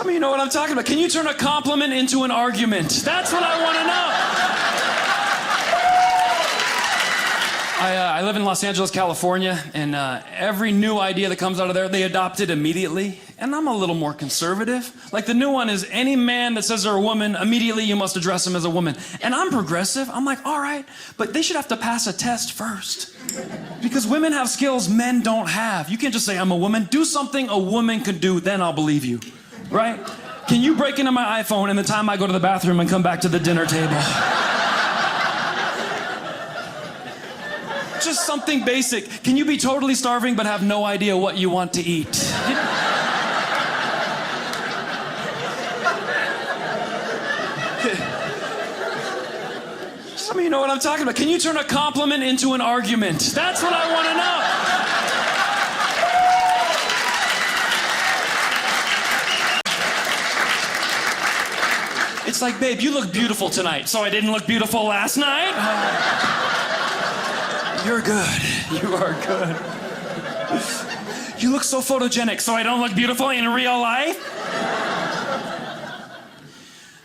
Some of you know what I'm talking about. Can you turn a compliment into an argument? That's what I want to know. I live in Los Angeles, California, and every new idea that comes out of there, they adopt it immediately. And I'm a little more conservative. Like the new one is any man that says they're a woman, immediately you must address him as a woman. And I'm progressive. I'm like, all right, but they should have to pass a test first. Because women have skills men don't have. You can't just say, I'm a woman. Do something a woman could do, then I'll believe you. Right? Can you break into my iPhone in the time I go to the bathroom and come back to the dinner table? Just something basic. Can you be totally starving but have no idea what you want to eat? Some of you know what I'm talking about. Can you turn a compliment into an argument? That's what I want to know. It's like, babe, you look beautiful tonight. So I didn't look beautiful last night? You're good. You are good. You look so photogenic, so I don't look beautiful in real life?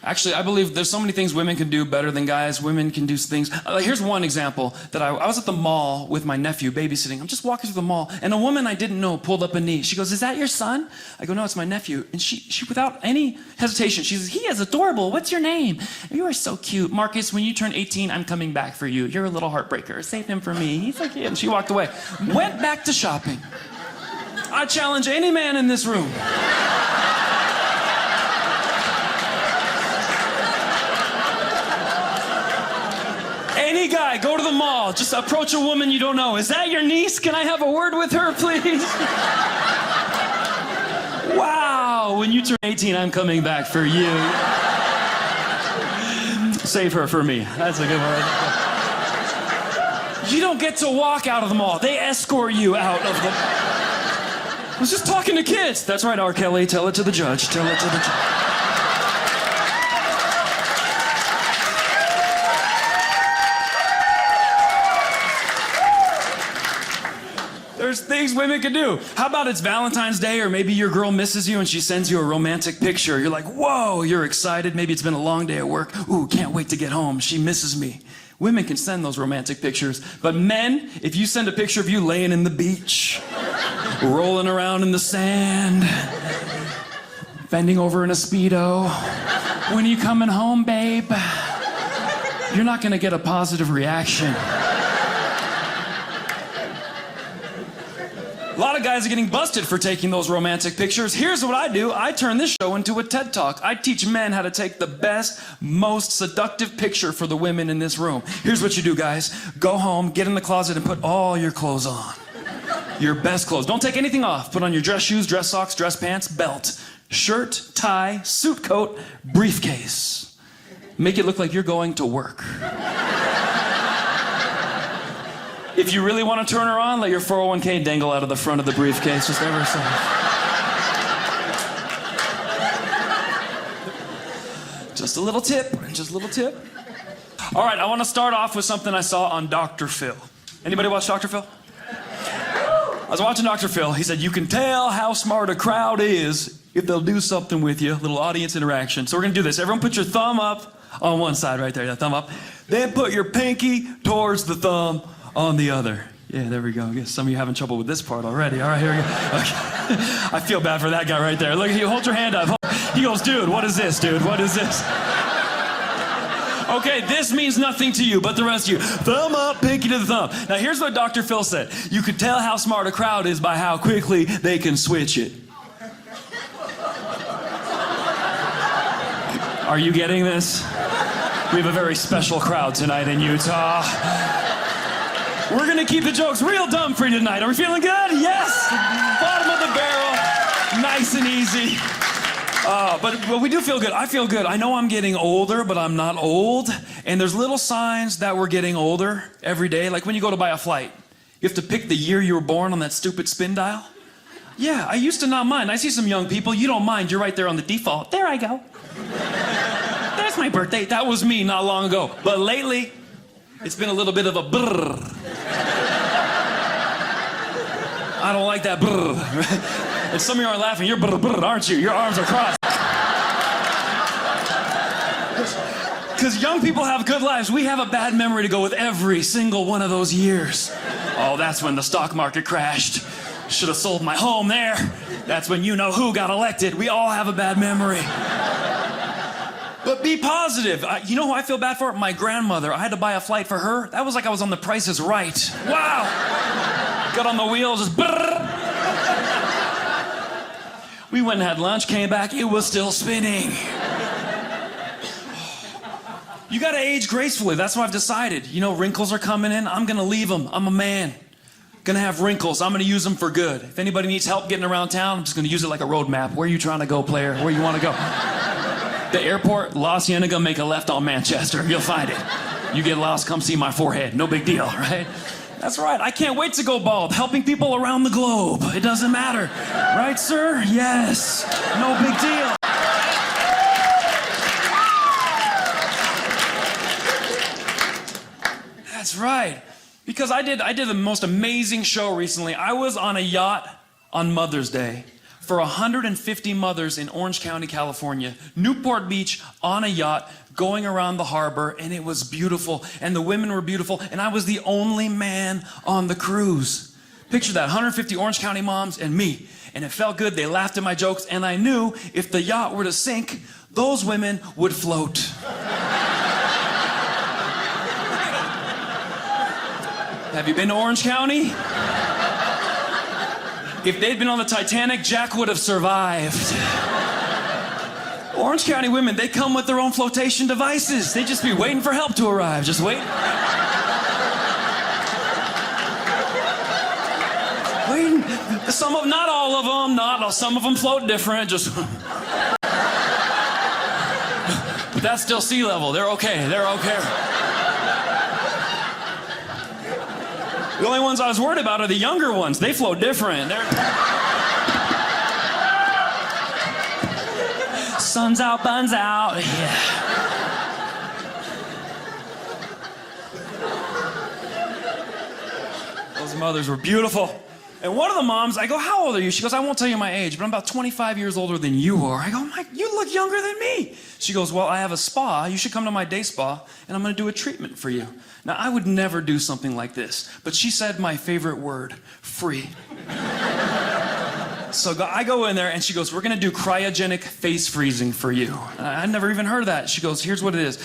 Actually, I believe there's so many things women can do better than guys. Women can do things. Here's one example that I was at the mall with my nephew babysitting. I'm just walking through the mall, and a woman I didn't know pulled up a knee. She goes, "Is that your son?" I go, "No, it's my nephew." And she without any hesitation, she says, "He is adorable. What's your name?" "You are so cute. Marcus, when you turn 18, I'm coming back for you. You're a little heartbreaker. Save him for me. He's so cute." And she walked away. Went back to shopping. I challenge any man in this room. Any guy, go to the mall, just approach a woman you don't know. "Is that your niece? Can I have a word with her, please?" "Wow, when you turn 18, I'm coming back for you. Save her for me." That's a good one. You don't get to walk out of the mall. They escort you out of the... I was just talking to kids. That's right, R. Kelly. Tell it to the judge. Tell it to the judge. There's things women can do. How about it's Valentine's Day, or maybe your girl misses you and she sends you a romantic picture. You're like, whoa, you're excited. Maybe it's been a long day at work. Ooh, can't wait to get home. She misses me. Women can send those romantic pictures. But men, if you send a picture of you laying in the beach, rolling around in the sand, bending over in a Speedo, "When are you coming home, babe?" You're not gonna get a positive reaction. A lot of guys are getting busted for taking those romantic pictures. Here's what I do. I turn this show into a TED Talk. I teach men how to take the best, most seductive picture for the women in this room. Here's what you do, guys. Go home, get in the closet, and put all your clothes on. Your best clothes. Don't take anything off. Put on your dress shoes, dress socks, dress pants, belt, shirt, tie, suit coat, briefcase. Make it look like you're going to work. If you really want to turn her on, let your 401k dangle out of the front of the briefcase, just ever so. Just a little tip, just a little tip. All right, I want to start off with something I saw on Dr. Phil. Anybody watch Dr. Phil? I was watching Dr. Phil. He said, you can tell how smart a crowd is if they'll do something with you, a little audience interaction. So we're going to do this. Everyone put your thumb up on one side right there, that thumb up. Then put your pinky towards the thumb on the other. Yeah, there we go. I guess some of you having trouble with this part already. All right, here we go. Okay. I feel bad for that guy right there. Look at you. Hold your hand up. He goes, dude, what is this, dude? What is this? Okay, this means nothing to you, but the rest of you, thumb up, pinky to the thumb. Now, here's what Dr. Phil said. You can tell how smart a crowd is by how quickly they can switch it. Are you getting this? We have a very special crowd tonight in Utah. We're gonna keep the jokes real dumb for you tonight. Are we feeling good? Yes! Bottom of the barrel, nice and easy. But we do feel good. I feel good. I know I'm getting older, but I'm not old. And there's little signs that we're getting older every day. Like when you go to buy a flight, you have to pick the year you were born on that stupid spin dial. Yeah, I used to not mind. I see some young people, you don't mind. You're right there on the default. There I go. There's my birthday. That was me not long ago. But lately, it's been a little bit of a brrr. I don't like that brrr. And some of you aren't laughing. You're brrr, brrr, aren't you? Your arms are crossed. Because young people have good lives. We have a bad memory to go with every single one of those years. Oh, that's when the stock market crashed. Should have sold my home there. That's when you know who got elected. We all have a bad memory. But be positive. You know who I feel bad for? My grandmother. I had to buy a flight for her. That was like I was on The Price is Right. Wow. Got on the wheel, just brrr. We went and had lunch, came back, it was still spinning. You gotta age gracefully. That's what I've decided. You know, wrinkles are coming in. I'm gonna leave them. I'm a man. Gonna have wrinkles. I'm gonna use them for good. If anybody needs help getting around town, I'm just gonna use it like a road map. Where are you trying to go, player? Where you wanna go? The airport, La Cienega, make a left on Manchester. You'll find it. You get lost, come see my forehead. No big deal, right? That's right. I can't wait to go bald. Helping people around the globe. It doesn't matter. Right, sir? Yes. No big deal. That's right. Because I did the most amazing show recently. I was on a yacht on Mother's Day for 150 mothers in Orange County, California. Newport Beach, on a yacht, going around the harbor, and it was beautiful, and the women were beautiful, and I was the only man on the cruise. Picture that, 150 Orange County moms and me. And it felt good, they laughed at my jokes, and I knew if the yacht were to sink, those women would float. Have you been to Orange County? If they'd been on the Titanic, Jack would have survived. Orange County women, they come with their own flotation devices. They just be waiting for help to arrive. Just wait. Waiting. Some of, not all of them, some of them float different. Just. But that's still sea level. They're okay. They're okay. The only ones I was worried about are the younger ones. They float different. Sun's out, buns out. Yeah. Those mothers were beautiful. And one of the moms, I go, how old are you? She goes, I won't tell you my age, but I'm about 25 years older than you are. I go, Mike, you look younger than me. She goes, well, I have a spa. You should come to my day spa, and I'm going to do a treatment for you. Now, I would never do something like this, but she said my favorite word, free. So I go in there, and she goes, we're going to do cryogenic face freezing for you. I'd never even heard of that. She goes, here's what it is.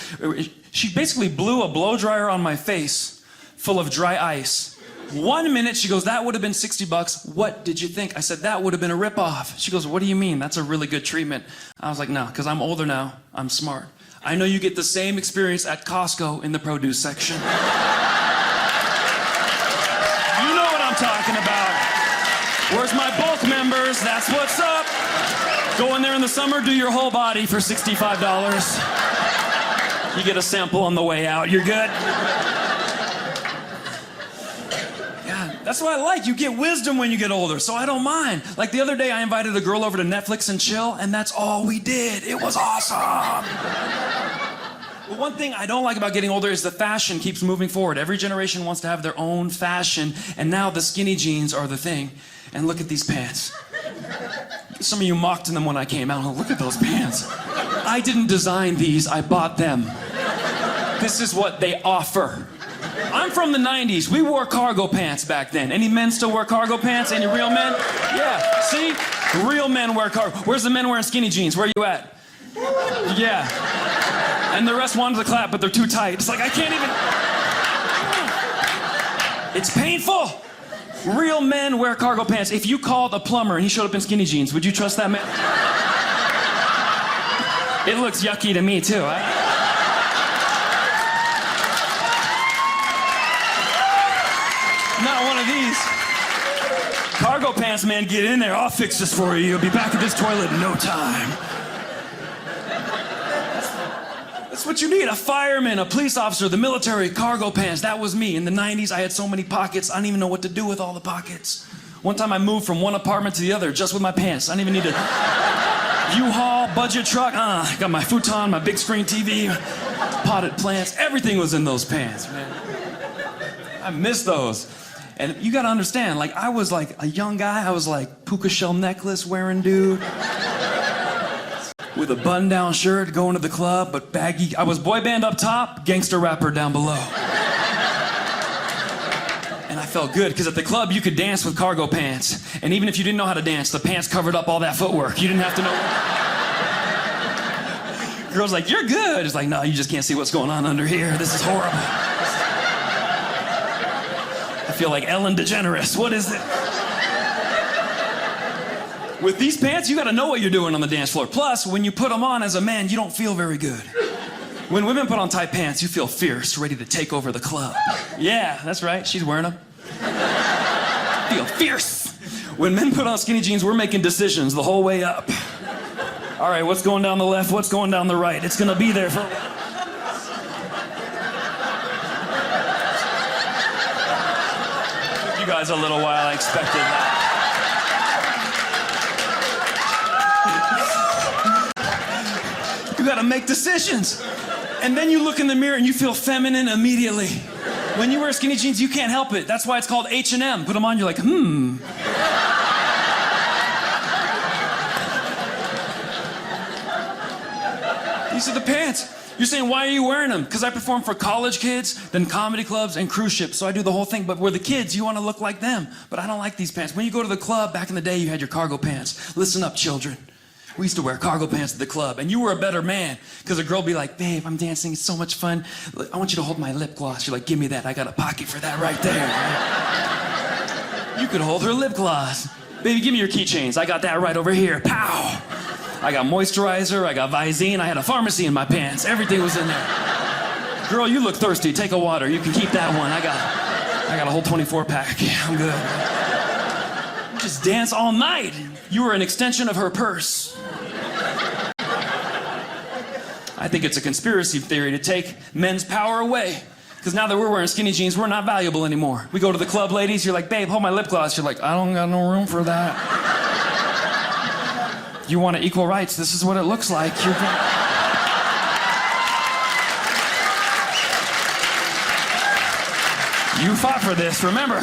She basically blew a blow dryer on my face full of dry ice. 1 minute, she goes, that would have been $60. What did you think? I said, that would have been a ripoff. She goes, what do you mean? That's a really good treatment. I was like, no, because I'm older now. I'm smart. I know you get the same experience at Costco in the produce section. You know what I'm talking about. Where's my bulk members? That's what's up. Go in there in the summer, do your whole body for $65. You get a sample on the way out. You're good. That's what I like. You get wisdom when you get older, so I don't mind. Like the other day, I invited a girl over to Netflix and chill, and that's all we did. It was awesome. But one thing I don't like about getting older is the fashion keeps moving forward. Every generation wants to have their own fashion, and now the skinny jeans are the thing. And look at these pants. Some of you mocked them when I came out. Oh, look at those pants. I didn't design these, I bought them. This is what they offer. I'm from the 90s. We wore cargo pants back then. Any men still wear cargo pants? Any real men? Yeah, see? Real men wear cargo. Where's the men wearing skinny jeans? Where you at? Yeah. And the rest wanted to clap, but they're too tight. It's like, I can't even... It's painful. Real men wear cargo pants. If you called a plumber and he showed up in skinny jeans, would you trust that man? It looks yucky to me, too. Not one of these. Cargo pants, man, get in there. I'll fix this for you. You'll be back at this toilet in no time. That's what you need. A fireman, a police officer, the military, cargo pants. That was me. In the 90s, I had so many pockets, I didn't even know what to do with all the pockets. One time I moved from one apartment to the other just with my pants. I didn't even need a U-Haul, budget truck. I got my futon, my big screen TV, potted plants. Everything was in those pants, man. I miss those. And you gotta understand, like, I was like a young guy. I was like puka shell necklace wearing dude. with a button-down shirt, going to the club, but baggy. I was boy band up top, gangster rapper down below. And I felt good, because at the club, you could dance with cargo pants. And even if you didn't know how to dance, the pants covered up all that footwork. You didn't have to know. Girls like, you're good. It's like, no, you just can't see what's going on under here. This is horrible. I feel like Ellen DeGeneres. What is it? With these pants, you gotta know what you're doing on the dance floor. Plus, when you put them on as a man, you don't feel very good. When women put on tight pants, you feel fierce, ready to take over the club. Yeah, that's right, she's wearing them. Feel fierce. When men put on skinny jeans, we're making decisions the whole way up. All right, what's going down the left, what's going down the right? It's gonna be there for... Took you guys a little while, I expected that. You gotta make decisions. And then you look in the mirror and you feel feminine immediately. When you wear skinny jeans, you can't help it. That's why it's called H&M. Put them on, you're like, These are the pants. You're saying, why are you wearing them? Because I perform for college kids, then comedy clubs, and cruise ships. So I do the whole thing. But we're the kids, you want to look like them. But I don't like these pants. When you go to the club, back in the day, you had your cargo pants. Listen up, children. We used to wear cargo pants at the club, and you were a better man, because a girl would be like, babe, I'm dancing, it's so much fun. I want you to hold my lip gloss. You're like, give me that, I got a pocket for that right there. You could hold her lip gloss. Baby, give me your keychains. I got that right over here. Pow! I got moisturizer, I got Visine, I had a pharmacy in my pants. Everything was in there. Girl, you look thirsty, take a water. You can keep that one. I got a whole 24-pack. I'm good. Just dance all night. You were an extension of her purse. I think it's a conspiracy theory to take men's power away. Because now that we're wearing skinny jeans, we're not valuable anymore. We go to the club, ladies, you're like, babe, hold my lip gloss. You're like, I don't got no room for that. You want equal rights, this is what it looks like. You fought for this, remember.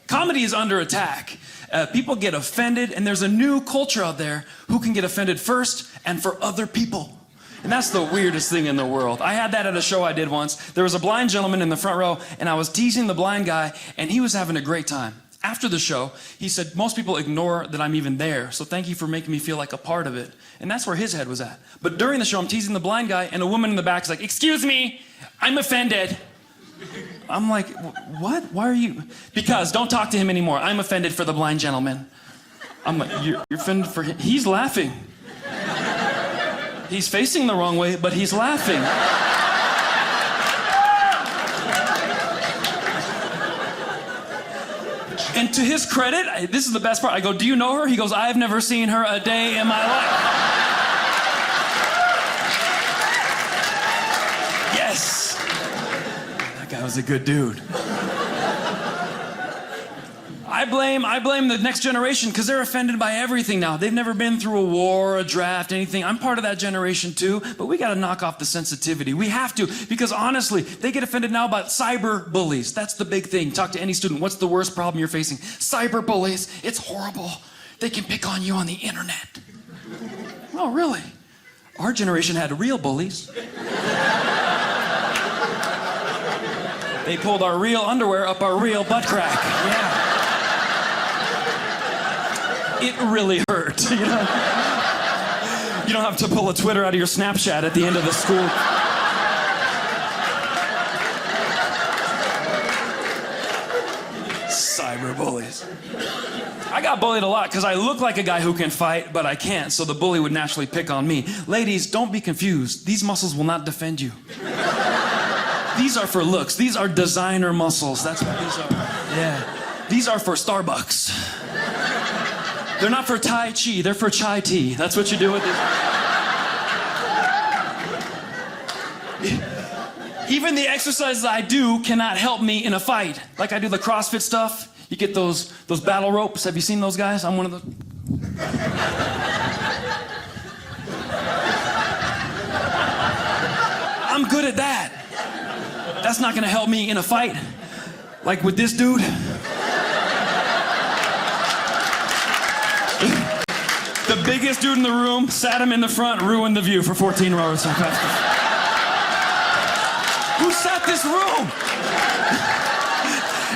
Comedy is under attack. People get offended, and there's a new culture out there who can get offended first and for other people. And that's the weirdest thing in the world. I had that at a show I did once. There was a blind gentleman in the front row, and I was teasing the blind guy, and he was having a great time. After the show, he said, most people ignore that I'm even there, so thank you for making me feel like a part of it. And that's where his head was at. But during the show, I'm teasing the blind guy, and a woman in the back is like, excuse me, I'm offended. I'm like, what? Why are you? Because don't talk to him anymore. I'm offended for the blind gentleman. I'm like, you're offended for him? He's laughing. He's facing the wrong way, but he's laughing. And to his credit, this is the best part. I go, do you know her? He goes, I've never seen her a day in my life. Yes. That guy was a good dude. I blame the next generation because they're offended by everything now. They've never been through a war, a draft, anything. I'm part of that generation too, but we got to knock off the sensitivity. We have to, because honestly, they get offended now about cyber bullies. That's the big thing. Talk to any student. What's the worst problem you're facing? Cyber bullies. It's horrible. They can pick on you on the internet. Oh, really? Our generation had real bullies. They pulled our real underwear up our real butt crack. Yeah. It really hurt, you know? You don't have to pull a Twitter out of your Snapchat at the end of the school. Cyber bullies. I got bullied a lot because I look like a guy who can fight, but I can't, so the bully would naturally pick on me. Ladies, don't be confused. These muscles will not defend you. These are for looks. These are designer muscles. That's what these are. Yeah. These are for Starbucks. They're not for Tai Chi, they're for chai tea. That's what you do with these. Even the exercises I do cannot help me in a fight. Like I do the CrossFit stuff. You get those battle ropes. Have you seen those guys? I'm one of those. I'm good at that. That's not gonna help me in a fight. Like with this dude. The biggest dude in the room, sat him in the front, ruined the view for 14 rows. Who sat this room?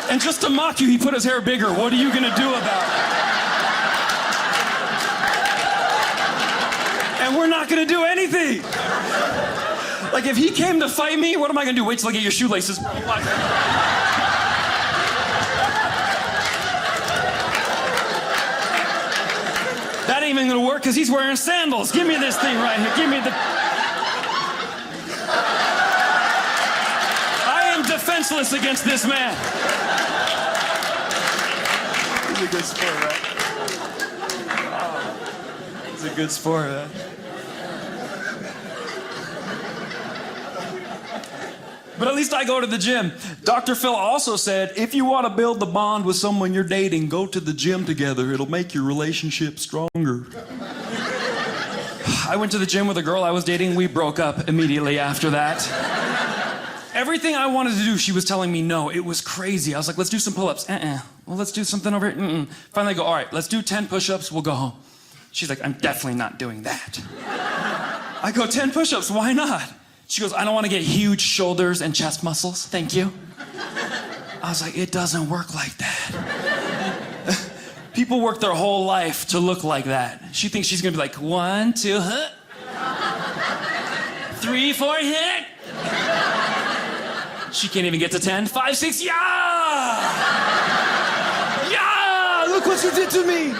And just to mock you, he put his hair bigger. What are you gonna do about it? And we're not gonna do anything. Like, if he came to fight me, what am I gonna do? Wait till I get your shoelaces. That ain't even gonna work because he's wearing sandals. Give me this thing right here. Give me the... I am defenseless against this man. He's a good sport, right? He's a good sport, man. But at least I go to the gym. Dr. Phil also said, if you want to build the bond with someone you're dating, go to the gym together. It'll make your relationship stronger. I went to the gym with a girl I was dating. We broke up immediately after that. Everything I wanted to do, she was telling me no. It was crazy. I was like, let's do some pull-ups. Well, let's do something over here. Finally I go, all right, let's do 10 push-ups. We'll go home. She's like, I'm definitely not doing that. I go, 10 push-ups, why not? She goes, I don't want to get huge shoulders and chest muscles, thank you. I was like, it doesn't work like that. People work their whole life to look like that. She thinks she's gonna be like, 1, 2, 3, 4, hit. She can't even get to 10, 5, 6, yeah! Yeah! Look what you did to me!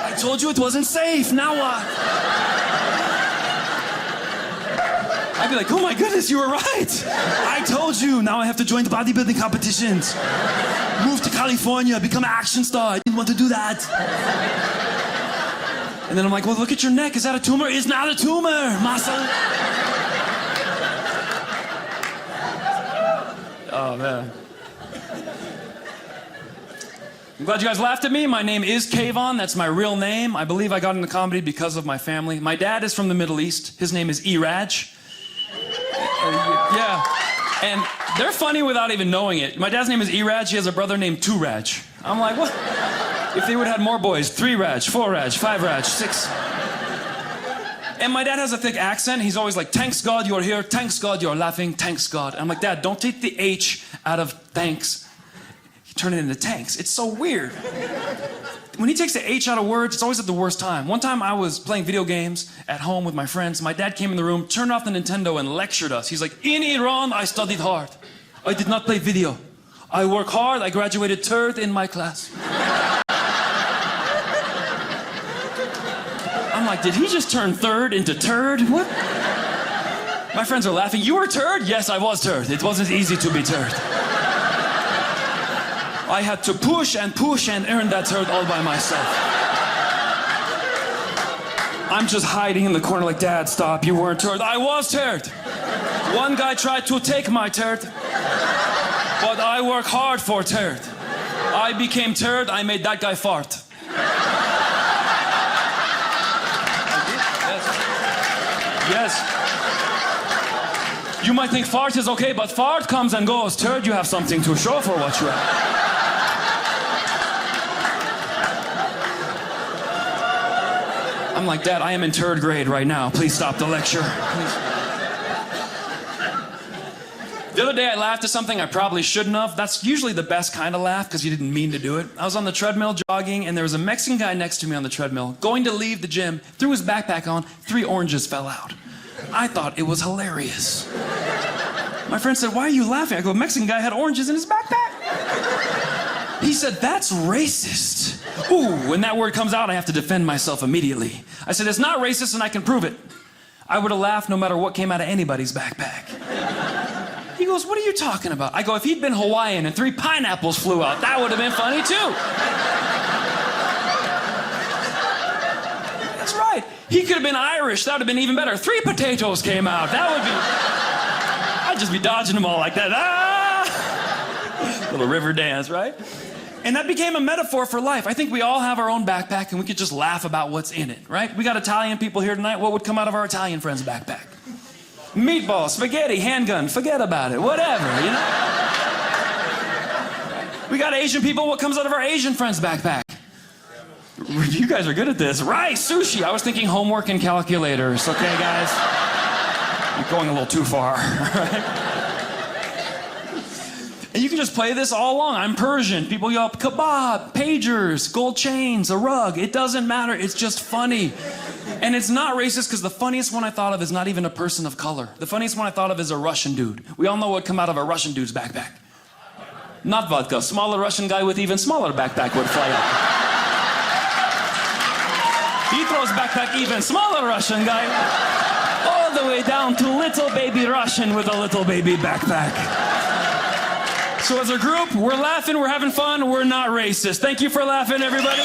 I told you it wasn't safe, now what? I'd be like, oh my goodness, you were right. I told you, now I have to join the bodybuilding competitions. Move to California, become an action star. I didn't want to do that. And then I'm like, well, look at your neck. Is that a tumor? It's not a tumor, muscle. Oh, man. I'm glad you guys laughed at me. My name is Kayvon. That's my real name. I believe I got into comedy because of my family. My dad is from the Middle East. His name is Iraj. Yeah, and they're funny without even knowing it. My dad's name is Iraj. He has a brother named Turaj. I'm like, what? If they would have had more boys, 3 Raj, 4 Raj, 5 Raj, 6. And my dad has a thick accent. He's always like, thanks God you're here. Thanks God you're laughing. Thanks God. And I'm like, Dad, don't take the H out of thanks. You turn it into tanks. It's so weird. When he takes the H out of words, it's always at the worst time. One time I was playing video games at home with my friends. My dad came in the room, turned off the Nintendo, and lectured us. He's like, in Iran, I studied hard. I did not play video. I work hard. I graduated 3rd in my class. I'm like, did he just turn 3rd into turd? What? My friends are laughing. You were turd? Yes, I was turd. It wasn't easy to be turd. I had to push and earn that turd all by myself. I'm just hiding in the corner like, Dad, stop, you weren't turd. I was turd. One guy tried to take my turd, but I work hard for turd. I became turd, I made that guy fart. Yes. You might think fart is okay, but fart comes and goes. Turd, you have something to show for what you have. I'm like, Dad, I am in 3rd grade right now. Please stop the lecture. Please. The other day I laughed at something I probably shouldn't have. That's usually the best kind of laugh because you didn't mean to do it. I was on the treadmill jogging and there was a Mexican guy next to me on the treadmill going to leave the gym, threw his backpack on, 3 oranges fell out. I thought it was hilarious. My friend said, why are you laughing? I go, Mexican guy had oranges in his backpack. He said, that's racist. Ooh, when that word comes out, I have to defend myself immediately. I said, it's not racist and I can prove it. I would have laughed no matter what came out of anybody's backpack. He goes, what are you talking about? I go, if he'd been Hawaiian and 3 pineapples flew out, that would have been funny too. That's right. He could have been Irish. That would have been even better. 3 potatoes came out. That would be... I'd just be dodging them all like that. Ah! Little river dance, right? And that became a metaphor for life. I think we all have our own backpack and we could just laugh about what's in it, right? We got Italian people here tonight. What would come out of our Italian friend's backpack? Meatball, spaghetti, handgun, forget about it, whatever, you know? We got Asian people. What comes out of our Asian friend's backpack? You guys are good at this. Rice, sushi. I was thinking homework and calculators. Okay, guys? I'm going a little too far. Right? And you can just play this all along. I'm Persian. People yell, kebab, pagers, gold chains, a rug. It doesn't matter. It's just funny. And it's not racist because the funniest one I thought of is not even a person of color. The funniest one I thought of is a Russian dude. We all know what would come out of a Russian dude's backpack. Not vodka. Smaller Russian guy with even smaller backpack would fly up. He throws backpack even smaller Russian guy all the way down to little baby Russian with a little baby backpack. So as a group, we're laughing, we're having fun, we're not racist. Thank you for laughing, everybody.